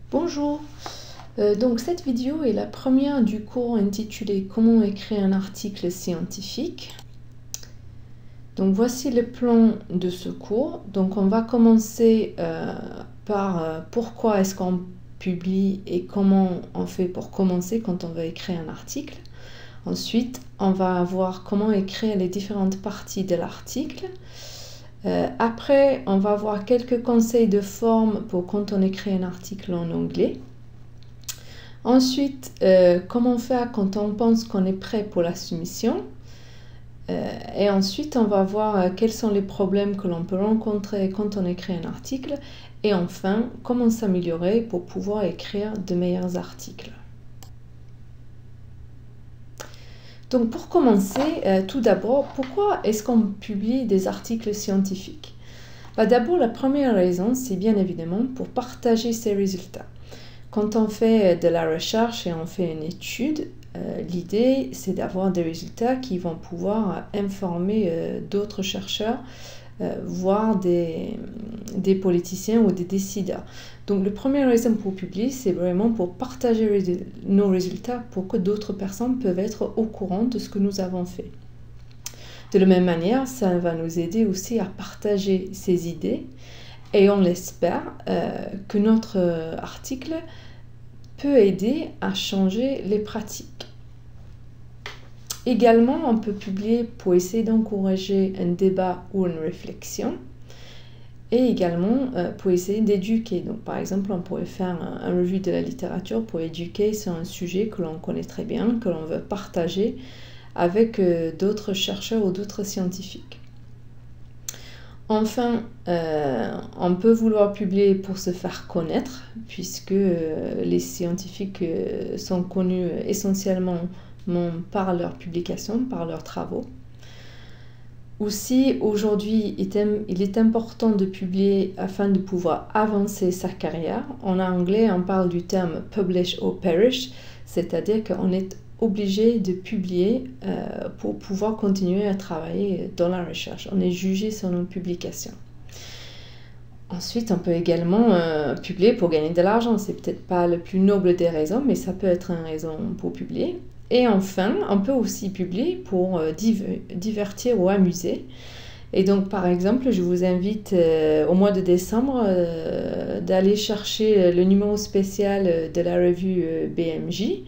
Bonjour, donc cette vidéo est la première du cours intitulé Comment écrire un article scientifique. Donc voici le plan de ce cours. Donc on va commencer par pourquoi est-ce qu'on publie et comment on fait pour commencer quand on veut écrire un article. Ensuite, on va voir comment écrire les différentes parties de l'article. Après, on va voir quelques conseils de forme pour quand on écrit un article en anglais. Ensuite, comment faire quand on pense qu'on est prêt pour la soumission. Et ensuite, on va voir quels sont les problèmes que l'on peut rencontrer quand on écrit un article. Et enfin, comment s'améliorer pour pouvoir écrire de meilleurs articles. Donc pour commencer, tout d'abord, pourquoi est-ce qu'on publie des articles scientifiques? D'abord, la première raison, c'est bien évidemment pour partager ses résultats. Quand on fait de la recherche et on fait une étude, l'idée c'est d'avoir des résultats qui vont pouvoir informer d'autres chercheurs, voire des politiciens ou des décideurs. Donc la première raison pour publier, c'est vraiment pour partager nos résultats pour que d'autres personnes peuvent être au courant de ce que nous avons fait. De la même manière, ça va nous aider aussi à partager ces idées et on l'espère que notre article peut aider à changer les pratiques. Également, on peut publier pour essayer d'encourager un débat ou une réflexion et également pour essayer d'éduquer. Donc, par exemple, on pourrait faire un revue de la littérature pour éduquer sur un sujet que l'on connaît très bien, que l'on veut partager avec d'autres chercheurs ou d'autres scientifiques. Enfin, on peut vouloir publier pour se faire connaître, puisque les scientifiques sont connus essentiellement par leurs publications, par leurs travaux. Aussi, aujourd'hui, il est important de publier afin de pouvoir avancer sa carrière. En anglais, on parle du terme « publish or perish », c'est-à-dire qu'on est obligé de publier pour pouvoir continuer à travailler dans la recherche. On est jugé sur nos publications. Ensuite, on peut également publier pour gagner de l'argent. C'est peut-être pas le plus noble des raisons, mais ça peut être une raison pour publier. Et enfin, on peut aussi publier pour divertir ou amuser. Et donc, par exemple, je vous invite au mois de décembre d'aller chercher le numéro spécial de la revue BMJ,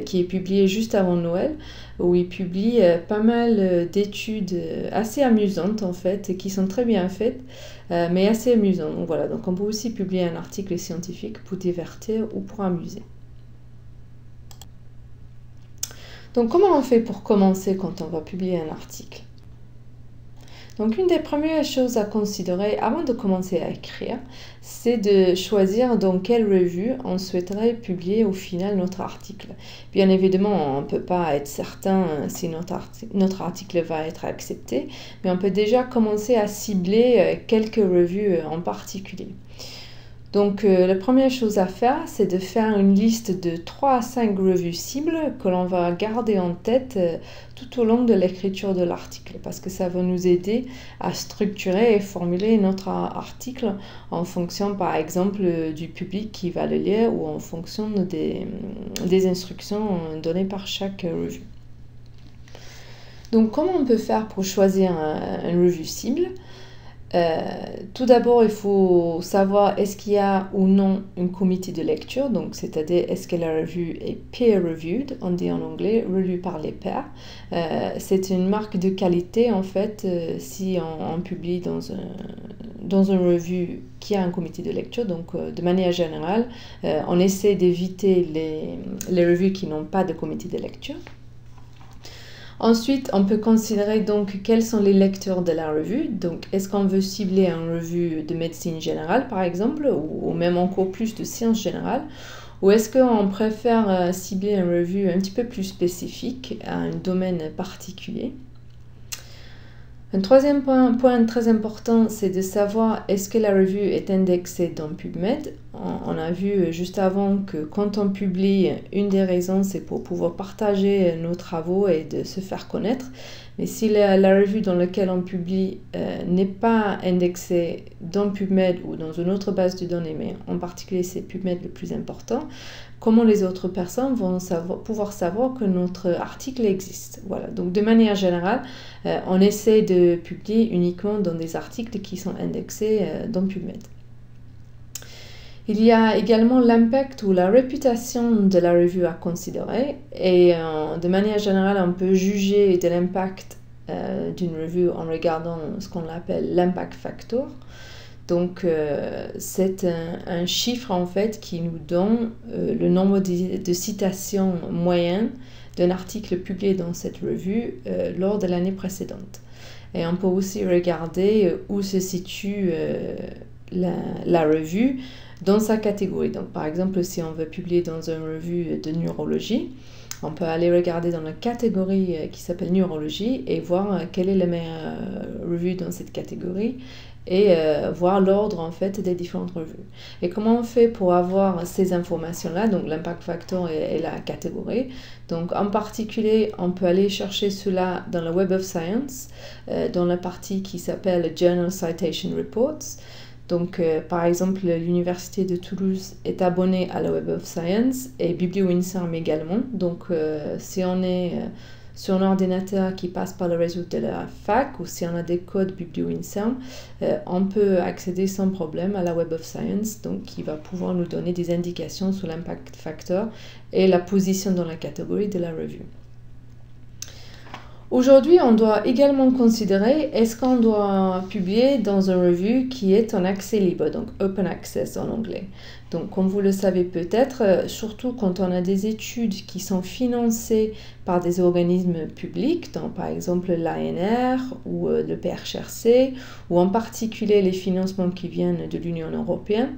qui est publié juste avant Noël, où il publie pas mal d'études assez amusantes en fait, qui sont très bien faites, mais assez amusantes. Donc voilà, donc on peut aussi publier un article scientifique pour divertir ou pour amuser. Donc comment on fait pour commencer quand on va publier un article? Donc une des premières choses à considérer avant de commencer à écrire, c'est de choisir dans quelle revue on souhaiterait publier au final notre article. Bien évidemment, on ne peut pas être certain si notre article va être accepté, mais on peut déjà commencer à cibler quelques revues en particulier. Donc la première chose à faire, c'est de faire une liste de 3 à 5 revues cibles que l'on va garder en tête tout au long de l'écriture de l'article, parce que ça va nous aider à structurer et formuler notre article en fonction par exemple du public qui va le lire ou en fonction des instructions données par chaque revue. Donc comment on peut faire pour choisir une revue cible? Tout d'abord, il faut savoir est-ce qu'il y a ou non un comité de lecture, donc c'est-à-dire est-ce que la revue est peer-reviewed, on dit en anglais, relue par les pairs. C'est une marque de qualité en fait si on publie dans une revue qui a un comité de lecture. Donc de manière générale, on essaie d'éviter les revues qui n'ont pas de comité de lecture. Ensuite, on peut considérer donc quels sont les lecteurs de la revue. Donc, est-ce qu'on veut cibler une revue de médecine générale, par exemple, ou même encore plus de sciences générales, ou est-ce qu'on préfère cibler une revue un petit peu plus spécifique à un domaine particulier? Un troisième point très important, c'est de savoir est-ce que la revue est indexée dans PubMed. On a vu juste avant que quand on publie, une des raisons c'est pour pouvoir partager nos travaux et de se faire connaître. Mais si la revue dans laquelle on publie n'est pas indexée dans PubMed ou dans une autre base de données, mais en particulier c'est PubMed le plus important, comment les autres personnes vont pouvoir savoir que notre article existe. Voilà. Donc de manière générale, on essaie de publier uniquement dans des articles qui sont indexés dans PubMed. Il y a également l'impact ou la réputation de la revue à considérer et de manière générale, on peut juger de l'impact d'une revue en regardant ce qu'on appelle l'impact factor. Donc c'est un chiffre en fait qui nous donne le nombre de citations moyennes d'un article publié dans cette revue lors de l'année précédente. Et on peut aussi regarder où se situe la revue dans sa catégorie. Donc par exemple, si on veut publier dans une revue de neurologie, on peut aller regarder dans la catégorie qui s'appelle neurologie et voir quelle est la meilleure revue dans cette catégorie et voir l'ordre en fait des différentes revues. Et comment on fait pour avoir ces informations-là, donc l'impact factor et la catégorie. Donc en particulier, on peut aller chercher cela dans la Web of Science, dans la partie qui s'appelle Journal Citation Reports. Donc, par exemple, l'Université de Toulouse est abonnée à la Web of Science et BiblioInsert également. Donc, si on est sur un ordinateur qui passe par le réseau de la fac ou si on a des codes BiblioInsert, on peut accéder sans problème à la Web of Science, donc qui va pouvoir nous donner des indications sur l'impact factor et la position dans la catégorie de la revue. Aujourd'hui, on doit également considérer est-ce qu'on doit publier dans une revue qui est en accès libre, donc open access en anglais. Donc, comme vous le savez peut-être, surtout quand on a des études qui sont financées par des organismes publics, donc par exemple l'ANR ou le PRCRC, ou en particulier les financements qui viennent de l'Union européenne,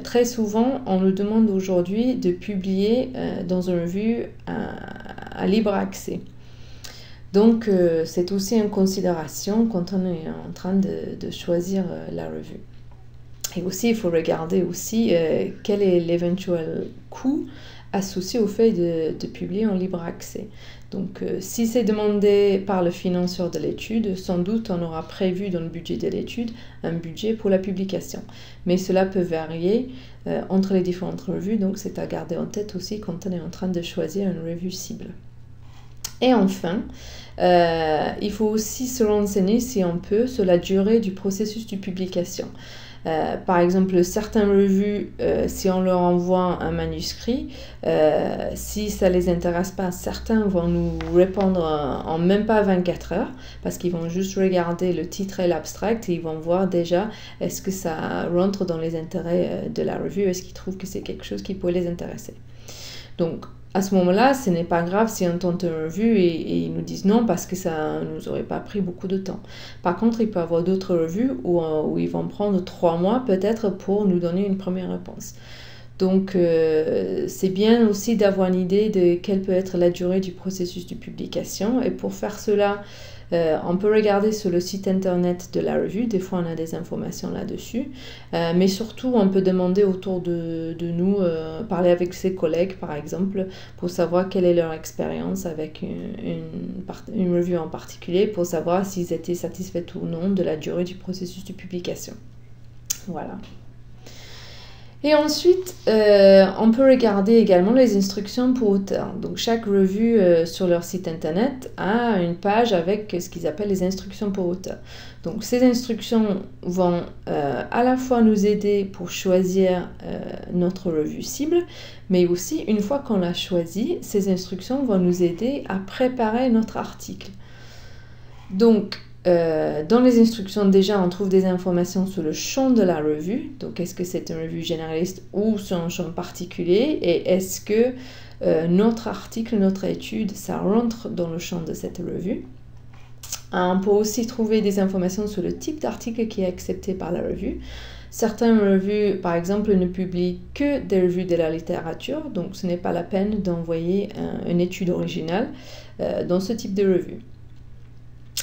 très souvent on nous demande aujourd'hui de publier dans une revue à libre accès. Donc, c'est aussi une considération quand on est en train de choisir la revue. Et aussi, il faut regarder aussi quel est l'éventuel coût associé au fait de publier en libre accès. Donc, si c'est demandé par le financeur de l'étude, sans doute on aura prévu dans le budget de l'étude un budget pour la publication. Mais cela peut varier entre les différentes revues, donc c'est à garder en tête aussi quand on est en train de choisir une revue cible. Et enfin, il faut aussi se renseigner si on peut sur la durée du processus de publication. Par exemple, certaines revues, si on leur envoie un manuscrit, si ça ne les intéresse pas, certains vont nous répondre en même pas 24 heures parce qu'ils vont juste regarder le titre et l'abstract et ils vont voir déjà est-ce que ça rentre dans les intérêts de la revue, est-ce qu'ils trouvent que c'est quelque chose qui pourrait les intéresser. Donc, à ce moment-là, ce n'est pas grave si on tente une revue et ils nous disent non parce que ça ne nous aurait pas pris beaucoup de temps. Par contre, il peut y avoir d'autres revues où ils vont prendre 3 mois peut-être pour nous donner une première réponse. Donc, c'est bien aussi d'avoir une idée de quelle peut être la durée du processus de publication. Et pour faire cela, on peut regarder sur le site internet de la revue, des fois on a des informations là-dessus, mais surtout on peut demander autour de nous, parler avec ses collègues par exemple, pour savoir quelle est leur expérience avec une revue en particulier, pour savoir s'ils étaient satisfaits ou non de la durée du processus de publication. Voilà. Et ensuite, on peut regarder également les instructions pour auteurs. Donc, chaque revue sur leur site internet a une page avec ce qu'ils appellent les instructions pour auteurs. Donc, ces instructions vont à la fois nous aider pour choisir notre revue cible, mais aussi, une fois qu'on l'a choisie, ces instructions vont nous aider à préparer notre article. Donc, dans les instructions, déjà, on trouve des informations sur le champ de la revue. Donc, est-ce que c'est une revue généraliste ou sur un champ particulier? Et est-ce que notre article, notre étude, ça rentre dans le champ de cette revue? On peut aussi trouver des informations sur le type d'article qui est accepté par la revue. Certaines revues, par exemple, ne publient que des revues de la littérature. Donc, ce n'est pas la peine d'envoyer une étude originale dans ce type de revue.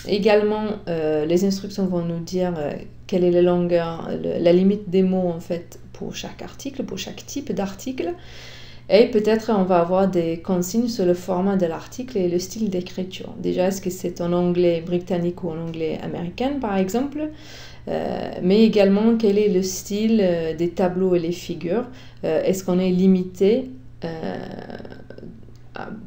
Également, les instructions vont nous dire quelle est la longueur, la limite des mots en fait pour chaque article, pour chaque type d'article. Et peut-être on va avoir des consignes sur le format de l'article et le style d'écriture. Déjà, est-ce que c'est en anglais britannique ou en anglais américain, par exemple? Mais également, quel est le style des tableaux et les figures? Est-ce qu'on est limité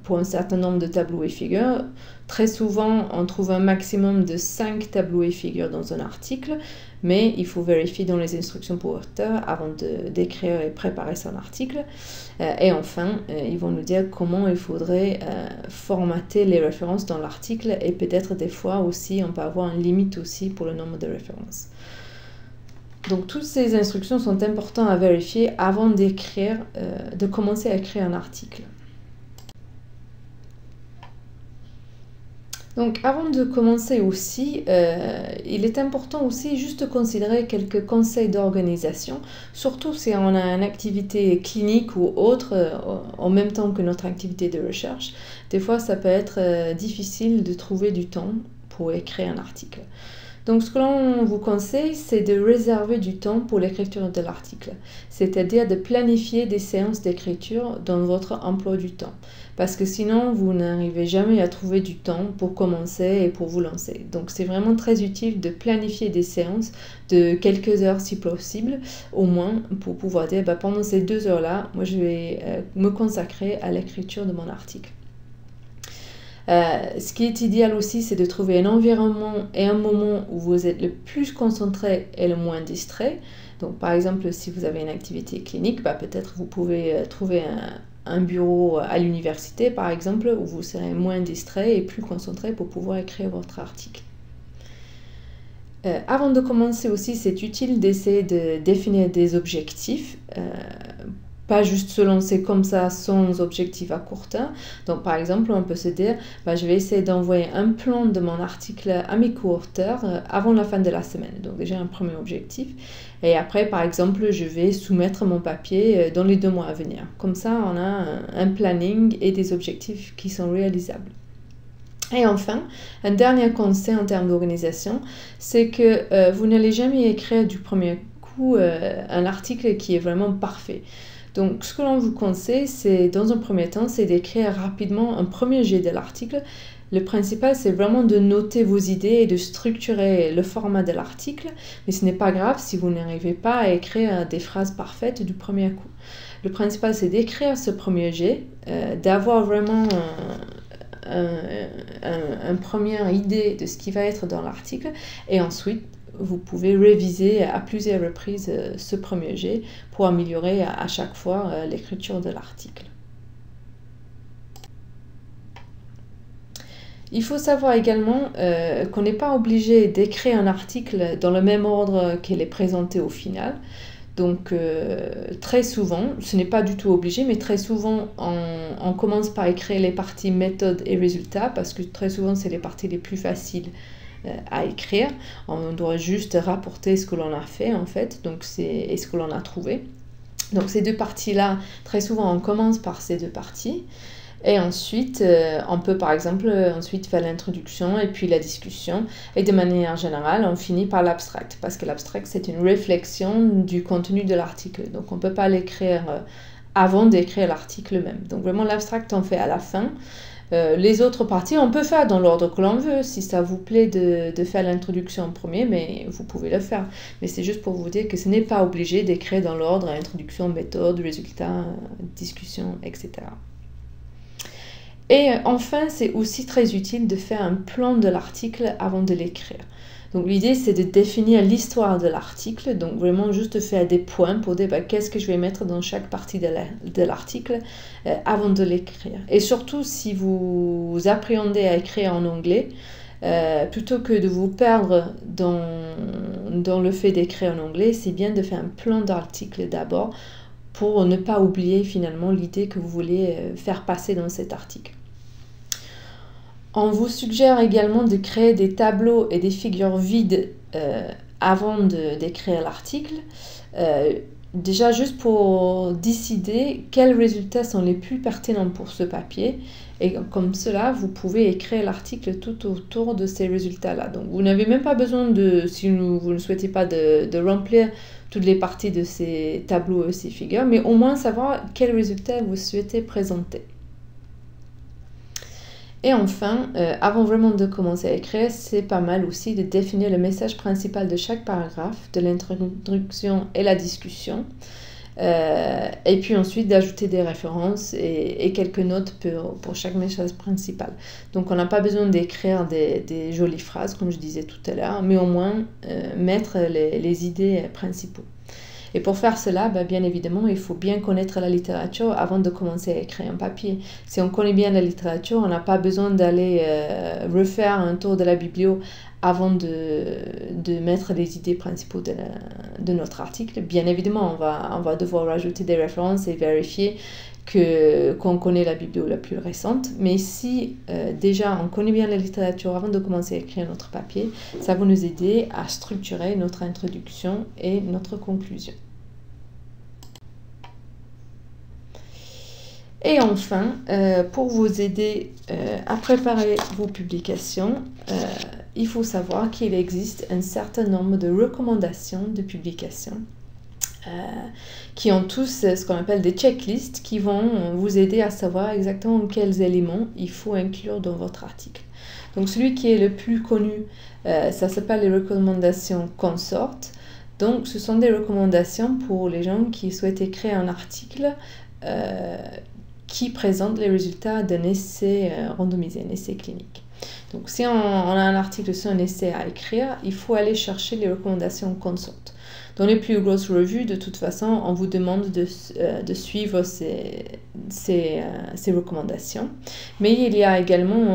pour un certain nombre de tableaux et figures? Très souvent, on trouve un maximum de 5 tableaux et figures dans un article, mais il faut vérifier dans les instructions pour auteur avant d'écrire et préparer son article. Et enfin, ils vont nous dire comment il faudrait formater les références dans l'article, et peut-être des fois aussi, on peut avoir une limite aussi pour le nombre de références. Donc toutes ces instructions sont importantes à vérifier avant d'écrire, de commencer à écrire un article. Donc avant de commencer aussi, il est important aussi juste de considérer quelques conseils d'organisation, surtout si on a une activité clinique ou autre en même temps que notre activité de recherche. Des fois, ça peut être difficile de trouver du temps pour écrire un article. Donc ce que l'on vous conseille, c'est de réserver du temps pour l'écriture de l'article, c'est-à-dire de planifier des séances d'écriture dans votre emploi du temps, parce que sinon vous n'arrivez jamais à trouver du temps pour commencer et pour vous lancer. Donc c'est vraiment très utile de planifier des séances de quelques heures si possible, au moins pour pouvoir dire pendant ces 2 heures-là, moi je vais me consacrer à l'écriture de mon article. Ce qui est idéal aussi, c'est de trouver un environnement et un moment où vous êtes le plus concentré et le moins distrait. Donc par exemple, si vous avez une activité clinique, peut-être vous pouvez trouver un bureau à l'université par exemple, où vous serez moins distrait et plus concentré pour pouvoir écrire votre article. Avant de commencer aussi, c'est utile d'essayer de définir des objectifs. Pas juste se lancer comme ça sans objectif à court terme. Donc par exemple, on peut se dire, je vais essayer d'envoyer un plan de mon article à mes co-auteurs avant la fin de la semaine. Donc déjà un premier objectif. Et après, par exemple, je vais soumettre mon papier dans les 2 mois à venir. Comme ça, on a un planning et des objectifs qui sont réalisables. Et enfin, un dernier conseil en termes d'organisation, c'est que vous n'allez jamais écrire du premier coup un article qui est vraiment parfait. Donc, ce que l'on vous conseille, c'est, dans un premier temps, c'est d'écrire rapidement un premier jet de l'article. Le principal, c'est vraiment de noter vos idées et de structurer le format de l'article. Mais ce n'est pas grave si vous n'arrivez pas à écrire des phrases parfaites du premier coup. Le principal, c'est d'écrire ce premier jet, d'avoir vraiment une première idée de ce qui va être dans l'article, et ensuite, vous pouvez réviser à plusieurs reprises ce premier jet pour améliorer à chaque fois l'écriture de l'article. Il faut savoir également qu'on n'est pas obligé d'écrire un article dans le même ordre qu'il est présenté au final. Donc très souvent, ce n'est pas du tout obligé, mais très souvent on commence par écrire les parties méthode et résultats, parce que très souvent c'est les parties les plus faciles à écrire. On doit juste rapporter ce que l'on a fait en fait, et ce que l'on a trouvé. Donc ces 2 parties-là, très souvent on commence par ces 2 parties. Et ensuite, on peut par exemple ensuite faire l'introduction et puis la discussion. Et de manière générale, on finit par l'abstract, parce que l'abstract, c'est une réflexion du contenu de l'article. Donc on ne peut pas l'écrire avant d'écrire l'article même. Donc vraiment, l'abstract, on fait à la fin. Les autres parties, on peut faire dans l'ordre que l'on veut. Si ça vous plaît de faire l'introduction en premier, mais vous pouvez le faire. Mais c'est juste pour vous dire que ce n'est pas obligé d'écrire dans l'ordre introduction, méthode, résultat, discussion, etc. Et enfin, c'est aussi très utile de faire un plan de l'article avant de l'écrire. Donc l'idée, c'est de définir l'histoire de l'article, donc vraiment juste faire des points pour dire qu'est-ce que je vais mettre dans chaque partie de l'article avant de l'écrire. Et surtout, si vous appréhendez à écrire en anglais, plutôt que de vous perdre dans le fait d'écrire en anglais, c'est bien de faire un plan d'article d'abord pour ne pas oublier finalement l'idée que vous voulez faire passer dans cet article. On vous suggère également de créer des tableaux et des figures vides avant d'écrire l'article. déjà juste pour décider quels résultats sont les plus pertinents pour ce papier. Et comme cela, vous pouvez écrire l'article tout autour de ces résultats-là. Donc, vous n'avez même pas besoin de, si vous ne souhaitez pas de remplir toutes les parties de ces tableaux et ces figures, mais au moins savoir quels résultats vous souhaitez présenter. Et enfin, avant vraiment de commencer à écrire, c'est pas mal aussi de définir le message principal de chaque paragraphe, de l'introduction et la discussion. Et puis ensuite d'ajouter des références et quelques notes pour chaque message principal. Donc on n'a pas besoin d'écrire des jolies phrases, comme je disais tout à l'heure, mais au moins mettre les idées principaux. Et pour faire cela, bien évidemment, il faut bien connaître la littérature avant de commencer à écrire un papier. Si on connaît bien la littérature, on n'a pas besoin d'aller refaire un tour de la biblio avant de mettre les idées principaux de notre article. Bien évidemment, on va devoir rajouter des références et vérifier qu'on connaît la biblio la plus récente. Mais si déjà on connaît bien la littérature avant de commencer à écrire notre papier, ça va nous aider à structurer notre introduction et notre conclusion. Et enfin, pour vous aider à préparer vos publications, il faut savoir qu'il existe un certain nombre de recommandations de publication qui ont tous ce qu'on appelle des checklists qui vont vous aider à savoir exactement quels éléments il faut inclure dans votre article. Donc celui qui est le plus connu, ça s'appelle les recommandations consort. Donc ce sont des recommandations pour les gens qui souhaitent écrire un article qui présente les résultats d'un essai randomisé, un essai clinique. Donc si on a un article sur un essai à écrire, il faut aller chercher les recommandations consort. Dans les plus grosses revues, de toute façon, on vous demande de suivre ces recommandations. Mais il y a également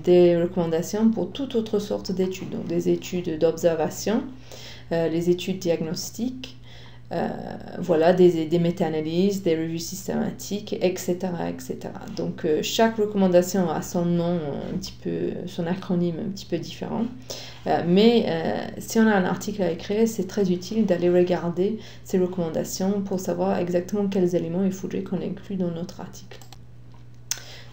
des recommandations pour toute autre sorte d'études, donc des études d'observation, les études diagnostiques, voilà, des méta-analyses, des revues systématiques, etc. etc. Donc chaque recommandation a son nom, un petit peu, son acronyme un petit peu différent. Mais si on a un article à écrire, c'est très utile d'aller regarder ces recommandations pour savoir exactement quels éléments il faudrait qu'on inclue dans notre article.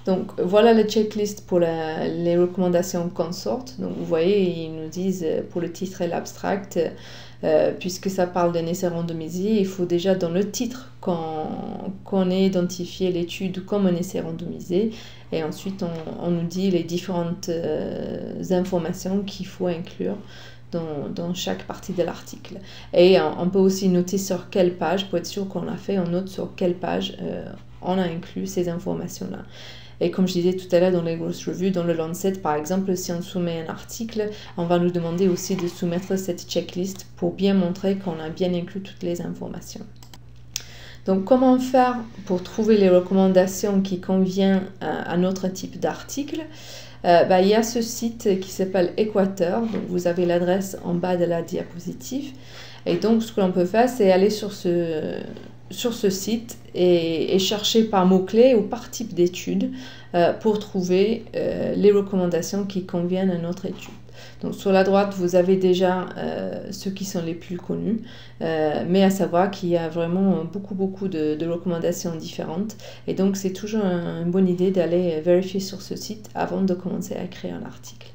Donc voilà le checklist pour les recommandations consort. Donc vous voyez, ils nous disent pour le titre et l'abstract, puisque ça parle d'un essai randomisé, il faut déjà dans le titre qu'on ait identifié l'étude comme un essai randomisé. Et ensuite, on nous dit les différentes informations qu'il faut inclure dans chaque partie de l'article. Et on peut aussi noter sur quelle page, pour être sûr qu'on l'a fait, on note sur quelle page on a inclus ces informations-là. Et comme je disais tout à l'heure dans les grosses revues, dans le Lancet par exemple, si on soumet un article, on va nous demander aussi de soumettre cette checklist pour bien montrer qu'on a bien inclus toutes les informations. Donc comment faire pour trouver les recommandations qui conviennent à notre type d'article? Il y a ce site qui s'appelle Équateur, donc vous avez l'adresse en bas de la diapositive. Et donc ce que l'on peut faire, c'est aller sur ce site et chercher par mots-clés ou par type d'étude pour trouver les recommandations qui conviennent à notre étude. Donc sur la droite, vous avez déjà ceux qui sont les plus connus, mais à savoir qu'il y a vraiment beaucoup de recommandations différentes. Et donc c'est toujours une bonne idée d'aller vérifier sur ce site avant de commencer à écrire un article.